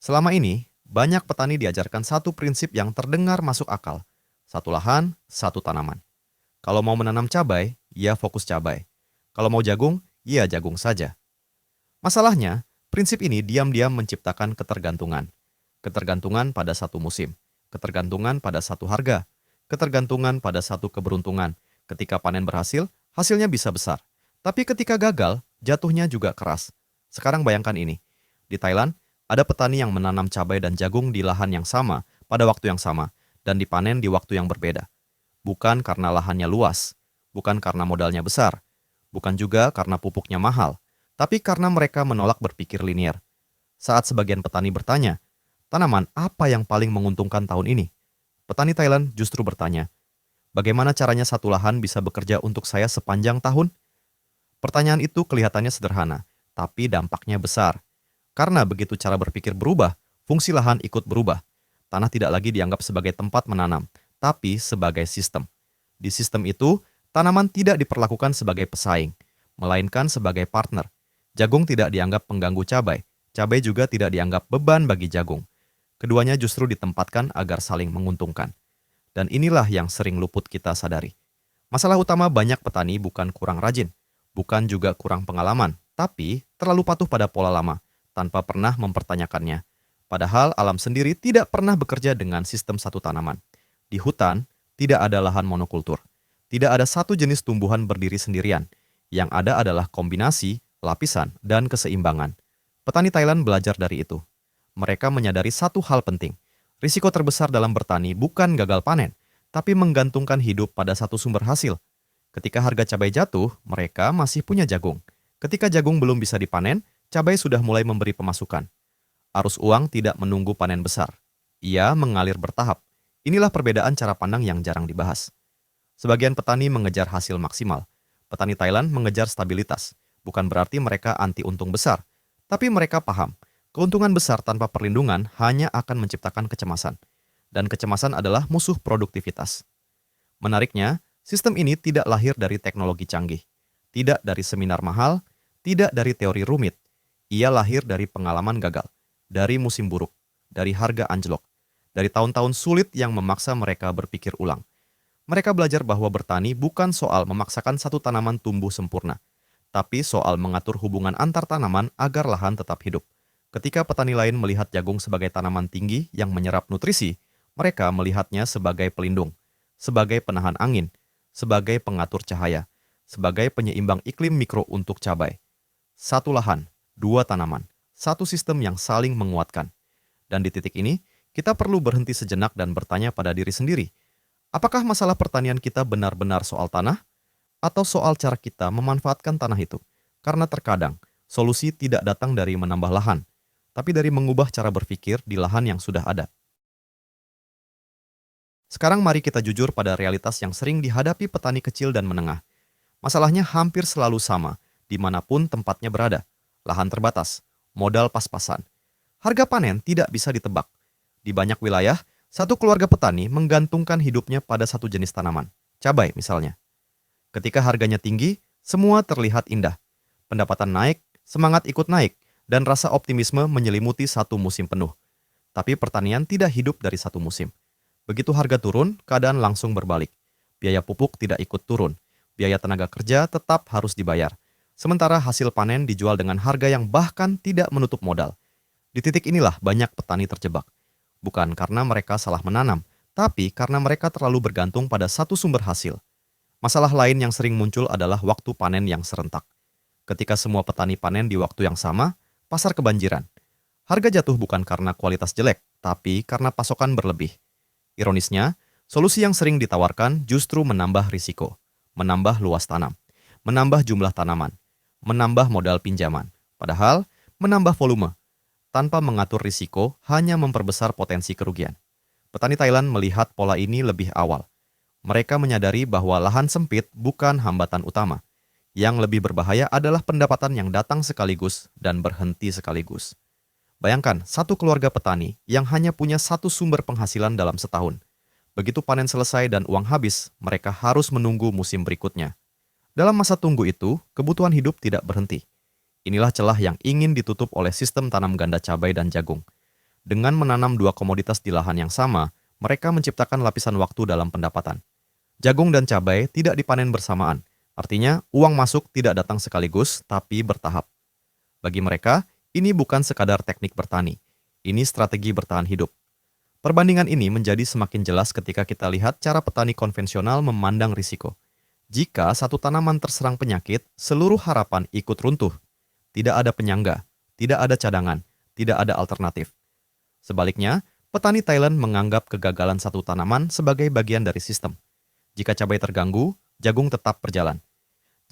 Selama ini, banyak petani diajarkan satu prinsip yang terdengar masuk akal. Satu lahan, satu tanaman. Kalau mau menanam cabai, ya fokus cabai. Kalau mau jagung, ya jagung saja. Masalahnya, prinsip ini diam-diam menciptakan ketergantungan. Ketergantungan pada satu musim, ketergantungan pada satu harga, ketergantungan pada satu keberuntungan. Ketika panen berhasil, hasilnya bisa besar. Tapi ketika gagal, jatuhnya juga keras. Sekarang bayangkan ini. Di Thailand, ada petani yang menanam cabai dan jagung di lahan yang sama pada waktu yang sama dan dipanen di waktu yang berbeda. Bukan karena lahannya luas, bukan karena modalnya besar, bukan juga karena pupuknya mahal, tapi karena mereka menolak berpikir linier. Saat sebagian petani bertanya, tanaman apa yang paling menguntungkan tahun ini? Petani Thailand justru bertanya, bagaimana caranya satu lahan bisa bekerja untuk saya sepanjang tahun? Pertanyaan itu kelihatannya sederhana, tapi dampaknya besar. Karena begitu cara berpikir berubah, fungsi lahan ikut berubah. Tanah tidak lagi dianggap sebagai tempat menanam, tapi sebagai sistem. Di sistem itu, tanaman tidak diperlakukan sebagai pesaing, melainkan sebagai partner. Jagung tidak dianggap pengganggu cabai, cabai juga tidak dianggap beban bagi jagung. Keduanya justru ditempatkan agar saling menguntungkan. Dan inilah yang sering luput kita sadari. Masalah utama banyak petani bukan kurang rajin, bukan juga kurang pengalaman, tapi terlalu patuh pada pola lama, tanpa pernah mempertanyakannya. Padahal alam sendiri tidak pernah bekerja dengan sistem satu tanaman. Di hutan, tidak ada lahan monokultur. Tidak ada satu jenis tumbuhan berdiri sendirian. Yang ada adalah kombinasi, lapisan, dan keseimbangan. Petani Thailand belajar dari itu. Mereka menyadari satu hal penting. Risiko terbesar dalam bertani bukan gagal panen, tapi menggantungkan hidup pada satu sumber hasil. Ketika harga cabai jatuh, mereka masih punya jagung. Ketika jagung belum bisa dipanen, cabai sudah mulai memberi pemasukan. Arus uang tidak menunggu panen besar. Ia mengalir bertahap. Inilah perbedaan cara pandang yang jarang dibahas. Sebagian petani mengejar hasil maksimal. Petani Thailand mengejar stabilitas. Bukan berarti mereka anti untung besar. Tapi mereka paham, keuntungan besar tanpa perlindungan hanya akan menciptakan kecemasan. Dan kecemasan adalah musuh produktivitas. Menariknya, sistem ini tidak lahir dari teknologi canggih. Tidak dari seminar mahal, tidak dari teori rumit. Ia lahir dari pengalaman gagal, dari musim buruk, dari harga anjlok, dari tahun-tahun sulit yang memaksa mereka berpikir ulang. Mereka belajar bahwa bertani bukan soal memaksakan satu tanaman tumbuh sempurna, tapi soal mengatur hubungan antar tanaman agar lahan tetap hidup. Ketika petani lain melihat jagung sebagai tanaman tinggi yang menyerap nutrisi, mereka melihatnya sebagai pelindung, sebagai penahan angin, sebagai pengatur cahaya, sebagai penyeimbang iklim mikro untuk cabai. Satu lahan, dua tanaman, satu sistem yang saling menguatkan. Dan di titik ini, kita perlu berhenti sejenak dan bertanya pada diri sendiri, apakah masalah pertanian kita benar-benar soal tanah, atau soal cara kita memanfaatkan tanah itu? Karena terkadang, solusi tidak datang dari menambah lahan, tapi dari mengubah cara berpikir di lahan yang sudah ada. Sekarang mari kita jujur pada realitas yang sering dihadapi petani kecil dan menengah. Masalahnya hampir selalu sama, dimanapun tempatnya berada. Lahan terbatas, modal pas-pasan. Harga panen tidak bisa ditebak. Di banyak wilayah, satu keluarga petani menggantungkan hidupnya pada satu jenis tanaman, cabai misalnya. Ketika harganya tinggi, semua terlihat indah. Pendapatan naik, semangat ikut naik, dan rasa optimisme menyelimuti satu musim penuh. Tapi pertanian tidak hidup dari satu musim. Begitu harga turun, keadaan langsung berbalik. Biaya pupuk tidak ikut turun. Biaya tenaga kerja tetap harus dibayar. Sementara hasil panen dijual dengan harga yang bahkan tidak menutup modal. Di titik inilah banyak petani terjebak. Bukan karena mereka salah menanam, tapi karena mereka terlalu bergantung pada satu sumber hasil. Masalah lain yang sering muncul adalah waktu panen yang serentak. Ketika semua petani panen di waktu yang sama, pasar kebanjiran. Harga jatuh bukan karena kualitas jelek, tapi karena pasokan berlebih. Ironisnya, solusi yang sering ditawarkan justru menambah risiko, menambah luas tanam, menambah jumlah tanaman, menambah modal pinjaman. Padahal, menambah volume, tanpa mengatur risiko, hanya memperbesar potensi kerugian. Petani Thailand melihat pola ini lebih awal. Mereka menyadari bahwa lahan sempit bukan hambatan utama. Yang lebih berbahaya adalah pendapatan yang datang sekaligus dan berhenti sekaligus. Bayangkan satu keluarga petani yang hanya punya satu sumber penghasilan dalam setahun. Begitu panen selesai dan uang habis, mereka harus menunggu musim berikutnya. Dalam masa tunggu itu, kebutuhan hidup tidak berhenti. Inilah celah yang ingin ditutup oleh sistem tanam ganda cabai dan jagung. Dengan menanam dua komoditas di lahan yang sama, mereka menciptakan lapisan waktu dalam pendapatan. Jagung dan cabai tidak dipanen bersamaan, artinya uang masuk tidak datang sekaligus, tapi bertahap. Bagi mereka, ini bukan sekadar teknik bertani, ini strategi bertahan hidup. Perbandingan ini menjadi semakin jelas ketika kita lihat cara petani konvensional memandang risiko. Jika satu tanaman terserang penyakit, seluruh harapan ikut runtuh. Tidak ada penyangga, tidak ada cadangan, tidak ada alternatif. Sebaliknya, petani Thailand menganggap kegagalan satu tanaman sebagai bagian dari sistem. Jika cabai terganggu, jagung tetap berjalan.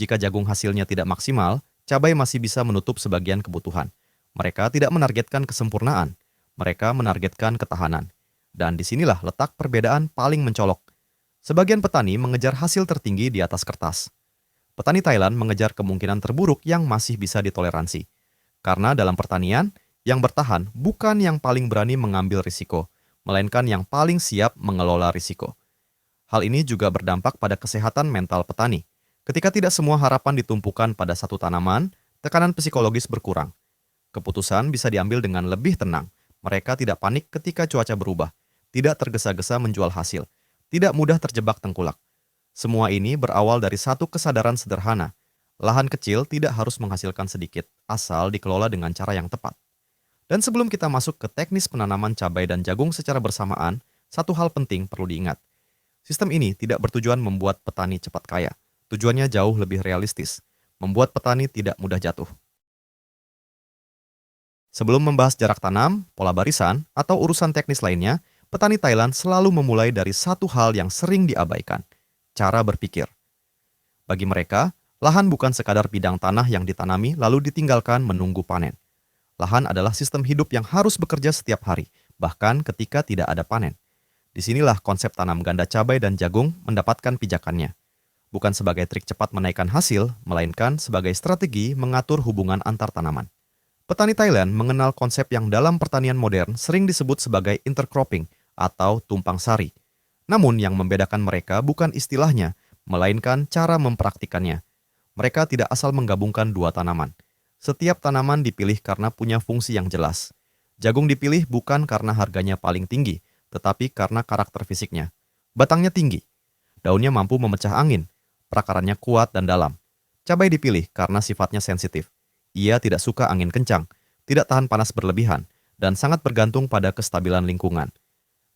Jika jagung hasilnya tidak maksimal, cabai masih bisa menutup sebagian kebutuhan. Mereka tidak menargetkan kesempurnaan, mereka menargetkan ketahanan. Dan disinilah letak perbedaan paling mencolok. Sebagian petani mengejar hasil tertinggi di atas kertas. Petani Thailand mengejar kemungkinan terburuk yang masih bisa ditoleransi. Karena dalam pertanian, yang bertahan bukan yang paling berani mengambil risiko, melainkan yang paling siap mengelola risiko. Hal ini juga berdampak pada kesehatan mental petani. Ketika tidak semua harapan ditumpukan pada satu tanaman, tekanan psikologis berkurang. Keputusan bisa diambil dengan lebih tenang. Mereka tidak panik ketika cuaca berubah, tidak tergesa-gesa menjual hasil, tidak mudah terjebak tengkulak. Semua ini berawal dari satu kesadaran sederhana. Lahan kecil tidak harus menghasilkan sedikit, asal dikelola dengan cara yang tepat. Dan sebelum kita masuk ke teknis penanaman cabai dan jagung secara bersamaan, satu hal penting perlu diingat. Sistem ini tidak bertujuan membuat petani cepat kaya. Tujuannya jauh lebih realistis, membuat petani tidak mudah jatuh. Sebelum membahas jarak tanam, pola barisan, atau urusan teknis lainnya, petani Thailand selalu memulai dari satu hal yang sering diabaikan, cara berpikir. Bagi mereka, lahan bukan sekadar bidang tanah yang ditanami lalu ditinggalkan menunggu panen. Lahan adalah sistem hidup yang harus bekerja setiap hari, bahkan ketika tidak ada panen. Disinilah konsep tanam ganda cabai dan jagung mendapatkan pijakannya. Bukan sebagai trik cepat menaikkan hasil, melainkan sebagai strategi mengatur hubungan antar tanaman. Petani Thailand mengenal konsep yang dalam pertanian modern sering disebut sebagai intercropping atau tumpang sari. Namun yang membedakan mereka bukan istilahnya, melainkan cara mempraktikannya. Mereka tidak asal menggabungkan dua tanaman. Setiap tanaman dipilih karena punya fungsi yang jelas. Jagung dipilih bukan karena harganya paling tinggi, tetapi karena karakter fisiknya. Batangnya tinggi, daunnya mampu memecah angin, perakarannya kuat dan dalam. Cabai dipilih karena sifatnya sensitif. Ia tidak suka angin kencang, tidak tahan panas berlebihan, dan sangat bergantung pada kestabilan lingkungan.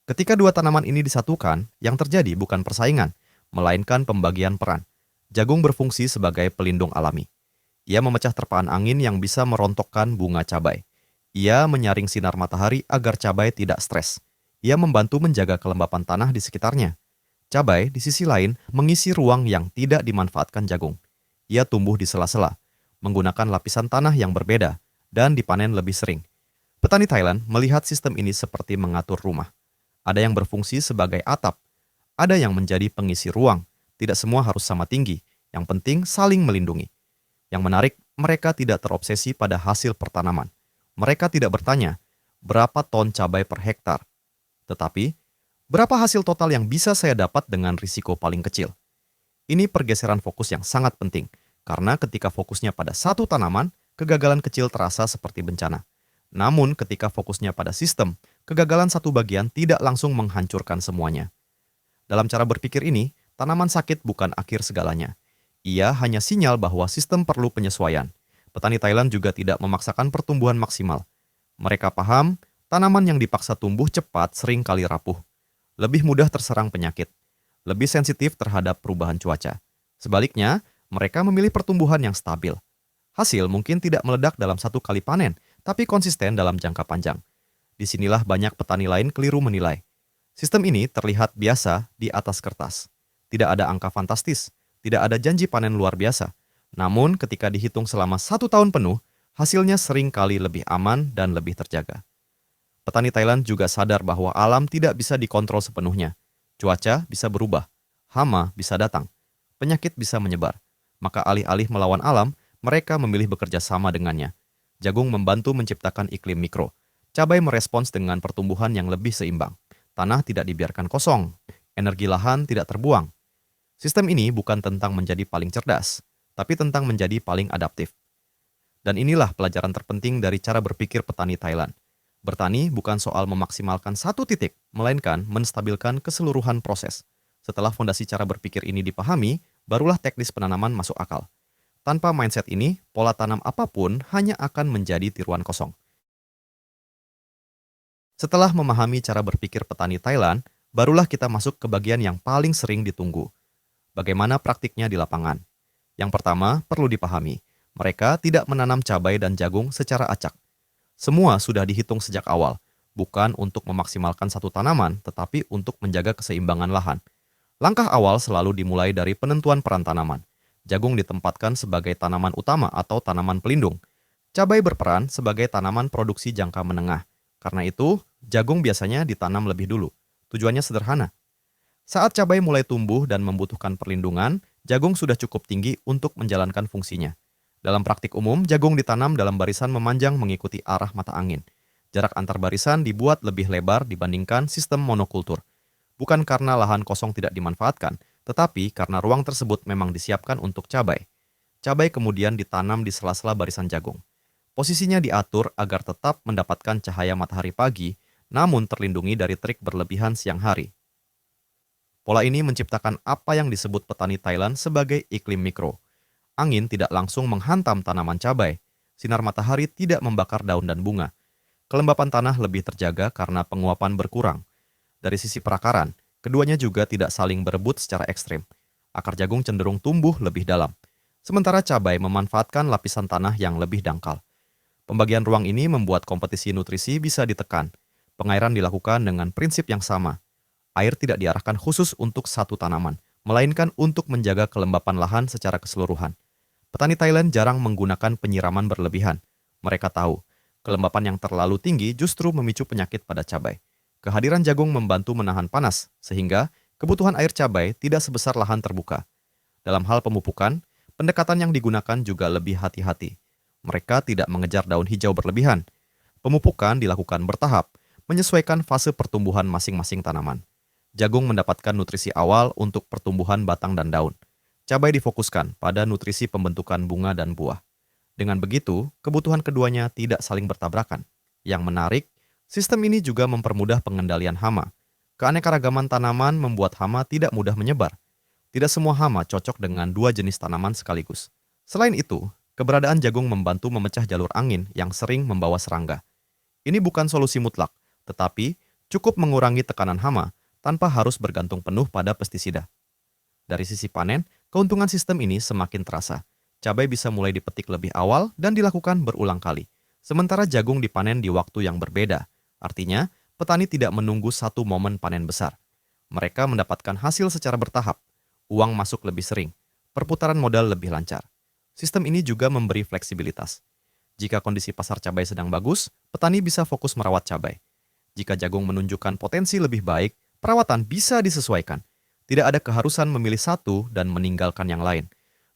Ketika dua tanaman ini disatukan, yang terjadi bukan persaingan, melainkan pembagian peran. Jagung berfungsi sebagai pelindung alami. Ia memecah terpaan angin yang bisa merontokkan bunga cabai. Ia menyaring sinar matahari agar cabai tidak stres. Ia membantu menjaga kelembapan tanah di sekitarnya. Cabai, di sisi lain, mengisi ruang yang tidak dimanfaatkan jagung. Ia tumbuh di sela-sela, menggunakan lapisan tanah yang berbeda, dan dipanen lebih sering. Petani Thailand melihat sistem ini seperti mengatur rumah. Ada yang berfungsi sebagai atap, ada yang menjadi pengisi ruang. Tidak semua harus sama tinggi, yang penting saling melindungi. Yang menarik, mereka tidak terobsesi pada hasil pertanaman. Mereka tidak bertanya, berapa ton cabai per hektar. Tetapi, berapa hasil total yang bisa saya dapat dengan risiko paling kecil? Ini pergeseran fokus yang sangat penting, karena ketika fokusnya pada satu tanaman, kegagalan kecil terasa seperti bencana. Namun ketika fokusnya pada sistem, kegagalan satu bagian tidak langsung menghancurkan semuanya. Dalam cara berpikir ini, tanaman sakit bukan akhir segalanya. Ia hanya sinyal bahwa sistem perlu penyesuaian. Petani Thailand juga tidak memaksakan pertumbuhan maksimal. Mereka paham, tanaman yang dipaksa tumbuh cepat sering kali rapuh. Lebih mudah terserang penyakit. Lebih sensitif terhadap perubahan cuaca. Sebaliknya, mereka memilih pertumbuhan yang stabil. Hasil mungkin tidak meledak dalam satu kali panen, tapi konsisten dalam jangka panjang. Disinilah banyak petani lain keliru menilai. Sistem ini terlihat biasa di atas kertas. Tidak ada angka fantastis, tidak ada janji panen luar biasa. Namun ketika dihitung selama 1 tahun penuh, hasilnya sering kali lebih aman dan lebih terjaga. Petani Thailand juga sadar bahwa alam tidak bisa dikontrol sepenuhnya. Cuaca bisa berubah, hama bisa datang, penyakit bisa menyebar. Maka alih-alih melawan alam, mereka memilih bekerja sama dengannya. Jagung membantu menciptakan iklim mikro. Cabai merespons dengan pertumbuhan yang lebih seimbang. Tanah tidak dibiarkan kosong. Energi lahan tidak terbuang. Sistem ini bukan tentang menjadi paling cerdas, tapi tentang menjadi paling adaptif. Dan inilah pelajaran terpenting dari cara berpikir petani Thailand. Bertani bukan soal memaksimalkan satu titik, melainkan menstabilkan keseluruhan proses. Setelah fondasi cara berpikir ini dipahami, barulah teknis penanaman masuk akal. Tanpa mindset ini, pola tanam apapun hanya akan menjadi tiruan kosong. Setelah memahami cara berpikir petani Thailand, barulah kita masuk ke bagian yang paling sering ditunggu. Bagaimana praktiknya di lapangan? Yang pertama, perlu dipahami, mereka tidak menanam cabai dan jagung secara acak. Semua sudah dihitung sejak awal, bukan untuk memaksimalkan satu tanaman, tetapi untuk menjaga keseimbangan lahan. Langkah awal selalu dimulai dari penentuan peran tanaman. Jagung ditempatkan sebagai tanaman utama atau tanaman pelindung. Cabai berperan sebagai tanaman produksi jangka menengah. Karena itu, jagung biasanya ditanam lebih dulu. Tujuannya sederhana. Saat cabai mulai tumbuh dan membutuhkan perlindungan, jagung sudah cukup tinggi untuk menjalankan fungsinya. Dalam praktik umum, jagung ditanam dalam barisan memanjang mengikuti arah mata angin. Jarak antar barisan dibuat lebih lebar dibandingkan sistem monokultur. Bukan karena lahan kosong tidak dimanfaatkan, tetapi karena ruang tersebut memang disiapkan untuk cabai. Cabai kemudian ditanam di sela-sela barisan jagung. Posisinya diatur agar tetap mendapatkan cahaya matahari pagi, namun terlindungi dari terik berlebihan siang hari. Pola ini menciptakan apa yang disebut petani Thailand sebagai iklim mikro. Angin tidak langsung menghantam tanaman cabai. Sinar matahari tidak membakar daun dan bunga. Kelembapan tanah lebih terjaga karena penguapan berkurang. Dari sisi perakaran, keduanya juga tidak saling berebut secara ekstrim. Akar jagung cenderung tumbuh lebih dalam. Sementara cabai memanfaatkan lapisan tanah yang lebih dangkal. Pembagian ruang ini membuat kompetisi nutrisi bisa ditekan. Pengairan dilakukan dengan prinsip yang sama. Air tidak diarahkan khusus untuk satu tanaman, melainkan untuk menjaga kelembapan lahan secara keseluruhan. Petani Thailand jarang menggunakan penyiraman berlebihan. Mereka tahu, kelembapan yang terlalu tinggi justru memicu penyakit pada cabai. Kehadiran jagung membantu menahan panas, sehingga kebutuhan air cabai tidak sebesar lahan terbuka. Dalam hal pemupukan, pendekatan yang digunakan juga lebih hati-hati. Mereka tidak mengejar daun hijau berlebihan. Pemupukan dilakukan bertahap, menyesuaikan fase pertumbuhan masing-masing tanaman. Jagung mendapatkan nutrisi awal untuk pertumbuhan batang dan daun. Cabai difokuskan pada nutrisi pembentukan bunga dan buah. Dengan begitu, kebutuhan keduanya tidak saling bertabrakan. Yang menarik, sistem ini juga mempermudah pengendalian hama. Keanekaragaman tanaman membuat hama tidak mudah menyebar. Tidak semua hama cocok dengan dua jenis tanaman sekaligus. Selain itu, keberadaan jagung membantu memecah jalur angin yang sering membawa serangga. Ini bukan solusi mutlak, tetapi cukup mengurangi tekanan hama tanpa harus bergantung penuh pada pestisida. Dari sisi panen, keuntungan sistem ini semakin terasa. Cabai bisa mulai dipetik lebih awal dan dilakukan berulang kali, sementara jagung dipanen di waktu yang berbeda. Artinya, petani tidak menunggu satu momen panen besar. Mereka mendapatkan hasil secara bertahap. Uang masuk lebih sering, perputaran modal lebih lancar. Sistem ini juga memberi fleksibilitas. Jika kondisi pasar cabai sedang bagus, petani bisa fokus merawat cabai. Jika jagung menunjukkan potensi lebih baik, perawatan bisa disesuaikan. Tidak ada keharusan memilih satu dan meninggalkan yang lain.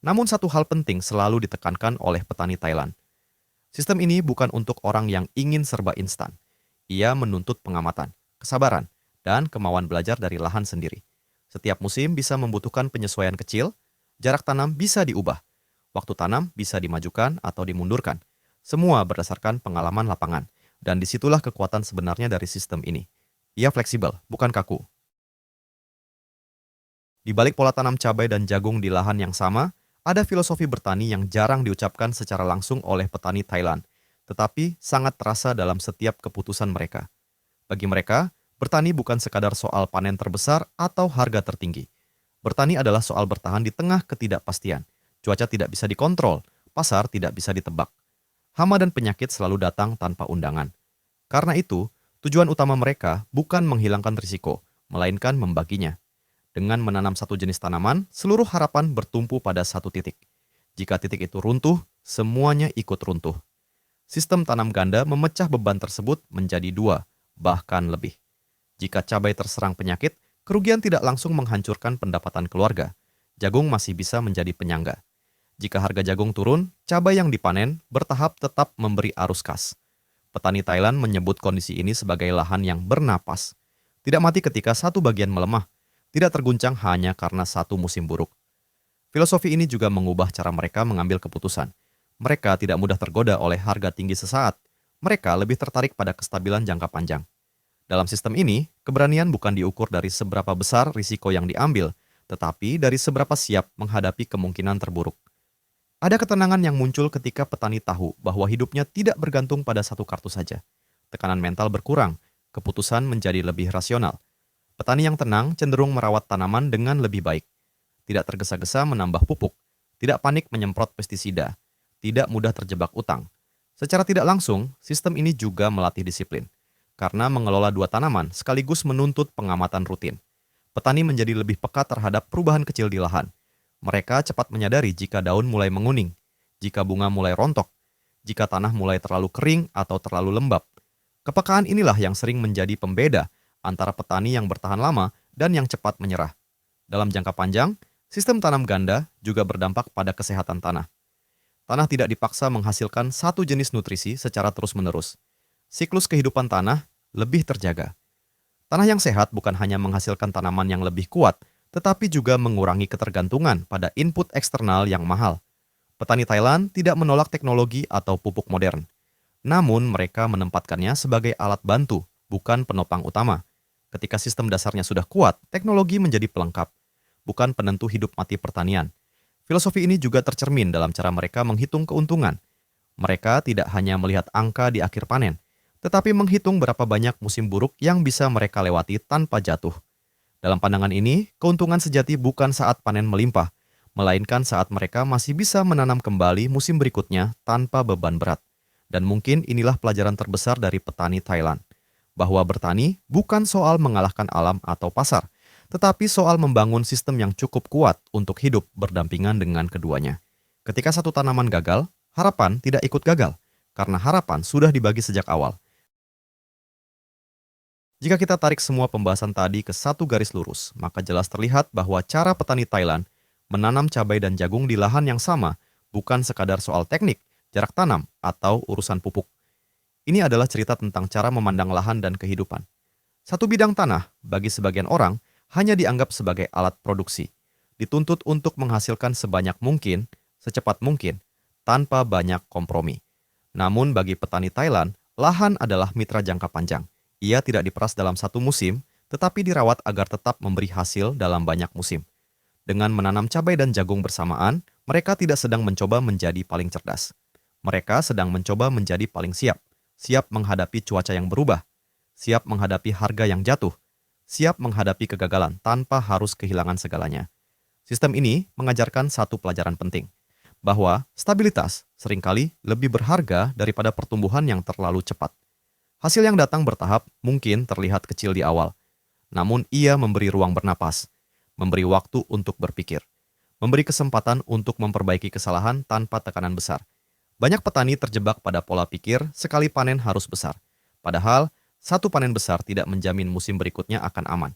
Namun satu hal penting selalu ditekankan oleh petani Thailand. Sistem ini bukan untuk orang yang ingin serba instan. Ia menuntut pengamatan, kesabaran, dan kemauan belajar dari lahan sendiri. Setiap musim bisa membutuhkan penyesuaian kecil, jarak tanam bisa diubah, waktu tanam bisa dimajukan atau dimundurkan. Semua berdasarkan pengalaman lapangan, dan disitulah kekuatan sebenarnya dari sistem ini. Ia fleksibel, bukan kaku. Di balik pola tanam cabai dan jagung di lahan yang sama, ada filosofi bertani yang jarang diucapkan secara langsung oleh petani Thailand, tetapi sangat terasa dalam setiap keputusan mereka. Bagi mereka, bertani bukan sekadar soal panen terbesar atau harga tertinggi. Bertani adalah soal bertahan di tengah ketidakpastian. Cuaca tidak bisa dikontrol, pasar tidak bisa ditebak. Hama dan penyakit selalu datang tanpa undangan. Karena itu, tujuan utama mereka bukan menghilangkan risiko, melainkan membaginya. Dengan menanam satu jenis tanaman, seluruh harapan bertumpu pada satu titik. Jika titik itu runtuh, semuanya ikut runtuh. Sistem tanam ganda memecah beban tersebut menjadi dua, bahkan lebih. Jika cabai terserang penyakit, kerugian tidak langsung menghancurkan pendapatan keluarga. Jagung masih bisa menjadi penyangga. Jika harga jagung turun, cabai yang dipanen bertahap tetap memberi arus kas. Petani Thailand menyebut kondisi ini sebagai lahan yang bernapas. Tidak mati ketika satu bagian melemah, tidak terguncang hanya karena satu musim buruk. Filosofi ini juga mengubah cara mereka mengambil keputusan. Mereka tidak mudah tergoda oleh harga tinggi sesaat. Mereka lebih tertarik pada kestabilan jangka panjang. Dalam sistem ini, keberanian bukan diukur dari seberapa besar risiko yang diambil, tetapi dari seberapa siap menghadapi kemungkinan terburuk. Ada ketenangan yang muncul ketika petani tahu bahwa hidupnya tidak bergantung pada satu kartu saja. Tekanan mental berkurang, keputusan menjadi lebih rasional. Petani yang tenang cenderung merawat tanaman dengan lebih baik. Tidak tergesa-gesa menambah pupuk, tidak panik menyemprot pestisida, tidak mudah terjebak utang. Secara tidak langsung, sistem ini juga melatih disiplin. Karena mengelola dua tanaman sekaligus menuntut pengamatan rutin. Petani menjadi lebih peka terhadap perubahan kecil di lahan. Mereka cepat menyadari jika daun mulai menguning, jika bunga mulai rontok, jika tanah mulai terlalu kering atau terlalu lembab. Kepekaan inilah yang sering menjadi pembeda antara petani yang bertahan lama dan yang cepat menyerah. Dalam jangka panjang, sistem tanam ganda juga berdampak pada kesehatan tanah. Tanah tidak dipaksa menghasilkan satu jenis nutrisi secara terus-menerus. Siklus kehidupan tanah lebih terjaga. Tanah yang sehat bukan hanya menghasilkan tanaman yang lebih kuat, tetapi juga mengurangi ketergantungan pada input eksternal yang mahal. Petani Thailand tidak menolak teknologi atau pupuk modern. Namun mereka menempatkannya sebagai alat bantu, bukan penopang utama. Ketika sistem dasarnya sudah kuat, teknologi menjadi pelengkap, bukan penentu hidup mati pertanian. Filosofi ini juga tercermin dalam cara mereka menghitung keuntungan. Mereka tidak hanya melihat angka di akhir panen, tetapi menghitung berapa banyak musim buruk yang bisa mereka lewati tanpa jatuh. Dalam pandangan ini, keuntungan sejati bukan saat panen melimpah, melainkan saat mereka masih bisa menanam kembali musim berikutnya tanpa beban berat. Dan mungkin inilah pelajaran terbesar dari petani Thailand, bahwa bertani bukan soal mengalahkan alam atau pasar, tetapi soal membangun sistem yang cukup kuat untuk hidup berdampingan dengan keduanya. Ketika satu tanaman gagal, harapan tidak ikut gagal, karena harapan sudah dibagi sejak awal. Jika kita tarik semua pembahasan tadi ke satu garis lurus, maka jelas terlihat bahwa cara petani Thailand menanam cabai dan jagung di lahan yang sama bukan sekadar soal teknik, jarak tanam, atau urusan pupuk. Ini adalah cerita tentang cara memandang lahan dan kehidupan. Satu bidang tanah, bagi sebagian orang, hanya dianggap sebagai alat produksi, dituntut untuk menghasilkan sebanyak mungkin, secepat mungkin, tanpa banyak kompromi. Namun bagi petani Thailand, lahan adalah mitra jangka panjang. Ia tidak diperas dalam satu musim, tetapi dirawat agar tetap memberi hasil dalam banyak musim. Dengan menanam cabai dan jagung bersamaan, mereka tidak sedang mencoba menjadi paling cerdas. Mereka sedang mencoba menjadi paling siap. Siap menghadapi cuaca yang berubah. Siap menghadapi harga yang jatuh. Siap menghadapi kegagalan tanpa harus kehilangan segalanya. Sistem ini mengajarkan satu pelajaran penting, bahwa stabilitas seringkali lebih berharga daripada pertumbuhan yang terlalu cepat. Hasil yang datang bertahap mungkin terlihat kecil di awal, namun ia memberi ruang bernapas, memberi waktu untuk berpikir, memberi kesempatan untuk memperbaiki kesalahan tanpa tekanan besar. Banyak petani terjebak pada pola pikir sekali panen harus besar, padahal satu panen besar tidak menjamin musim berikutnya akan aman.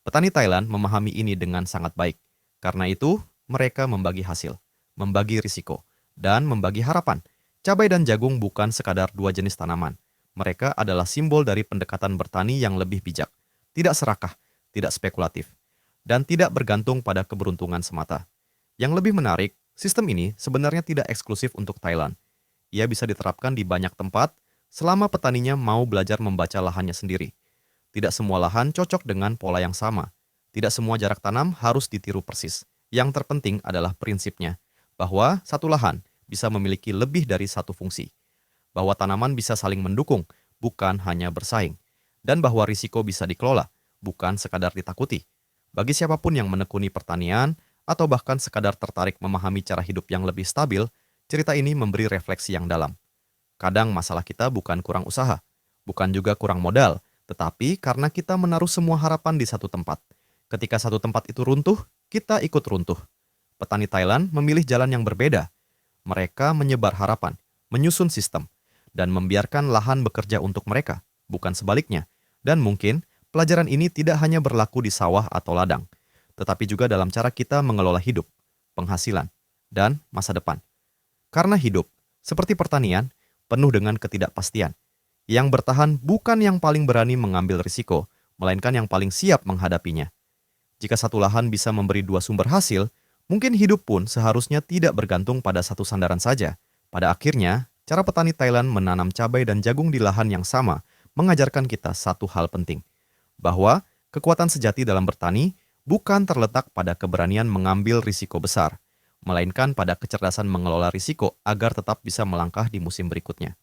Petani Thailand memahami ini dengan sangat baik, karena itu mereka membagi hasil, membagi risiko, dan membagi harapan. Cabai dan jagung bukan sekadar dua jenis tanaman. Mereka adalah simbol dari pendekatan bertani yang lebih bijak, tidak serakah, tidak spekulatif, dan tidak bergantung pada keberuntungan semata. Yang lebih menarik, sistem ini sebenarnya tidak eksklusif untuk Thailand. Ia bisa diterapkan di banyak tempat selama petaninya mau belajar membaca lahannya sendiri. Tidak semua lahan cocok dengan pola yang sama. Tidak semua jarak tanam harus ditiru persis. Yang terpenting adalah prinsipnya, bahwa satu lahan bisa memiliki lebih dari satu fungsi. Bahwa tanaman bisa saling mendukung, bukan hanya bersaing, dan bahwa risiko bisa dikelola, bukan sekadar ditakuti. Bagi siapapun yang menekuni pertanian, atau bahkan sekadar tertarik memahami cara hidup yang lebih stabil, cerita ini memberi refleksi yang dalam. Kadang masalah kita bukan kurang usaha, bukan juga kurang modal, tetapi karena kita menaruh semua harapan di satu tempat. Ketika satu tempat itu runtuh, kita ikut runtuh. Petani Thailand memilih jalan yang berbeda. Mereka menyebar harapan, menyusun sistem, dan membiarkan lahan bekerja untuk mereka, bukan sebaliknya. Dan mungkin pelajaran ini tidak hanya berlaku di sawah atau ladang, tetapi juga dalam cara kita mengelola hidup, penghasilan, dan masa depan. Karena hidup, seperti pertanian, penuh dengan ketidakpastian. Yang bertahan bukan yang paling berani mengambil risiko, melainkan yang paling siap menghadapinya. Jika satu lahan bisa memberi dua sumber hasil, mungkin hidup pun seharusnya tidak bergantung pada satu sandaran saja. Pada akhirnya, Cara petani Thailand menanam cabai dan jagung di lahan yang sama mengajarkan kita satu hal penting, bahwa kekuatan sejati dalam bertani bukan terletak pada keberanian mengambil risiko besar, melainkan pada kecerdasan mengelola risiko agar tetap bisa melangkah di musim berikutnya.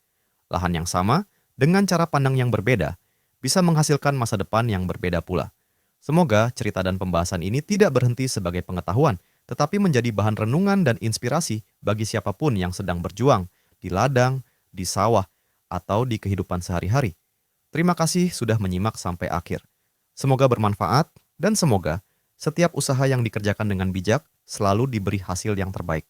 Lahan yang sama, dengan cara pandang yang berbeda, bisa menghasilkan masa depan yang berbeda pula. Semoga cerita dan pembahasan ini tidak berhenti sebagai pengetahuan, tetapi menjadi bahan renungan dan inspirasi bagi siapapun yang sedang berjuang di ladang, di sawah, atau di kehidupan sehari-hari. Terima kasih sudah menyimak sampai akhir. Semoga bermanfaat dan semoga setiap usaha yang dikerjakan dengan bijak selalu diberi hasil yang terbaik.